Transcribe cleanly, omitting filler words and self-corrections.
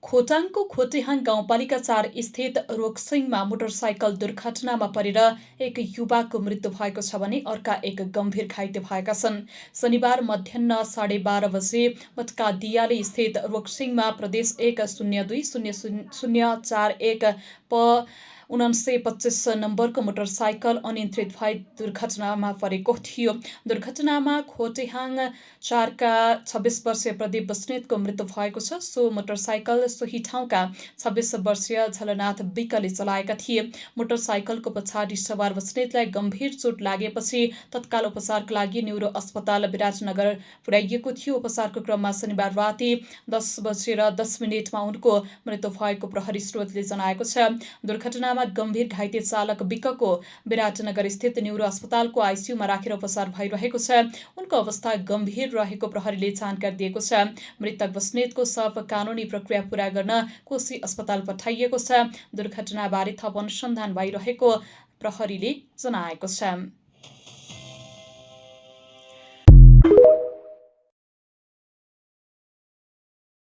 खोटाङको खोटेहाङ गाउँपालिका 4 स्थित रोक्सिङमा मोटरसाइकल दुर्घटनामा परेर एक युवाको मृत्यु भएको छ भने अर्का एक गम्भीर घाइते भएका छन्। शनिबार मध्याह 12:30 बजे मटकादियाली स्थित रोक्सिङमा प्रदेश 1020041 प 1925 नम्बरको मोटरसाइकल अनियन्त्रित भई दुर्घटनामा परेको थियो। दुर्घटनामा खोटेहाङ 4 का 26 वर्षीय प्रदीप बस्नेतको मृत्यु भएको छ। सो मोटरसाइकल सोही ठाउँका 26 वर्षीय झलनाथ विकले चलाएका थिए। मोटरसाइकलको पछाडि सवार बस्नेतलाई गम्भीर चोट लागेपछि तत्काल उपचारका लागि न्युरो अस्पताल विराटनगर पुर्याइएको थियो। उपचारको क्रममा शनिबार राति 10:10 उनको मृत्यु भएको प्रहरी स्रोतले जनाएको छ। दुर्घटनामा गम्भीर घाइते चालक विकको विराटनगर स्थित न्युरो अस्पतालको आइसियुमा राखेर उपचार भइरहेको छ। उनको अवस्था गम्भीर रहेको प्रहरीले जानकारी दिएको छ। मृतक बस्नेतको शव कानुनी प्रक्रिया पूरा गर्न कोशी अस्पताल पठाइएको छ। दुर्घटनाबारे थप अनुसन्धान भइरहेको प्रहरीले जनाएको छ।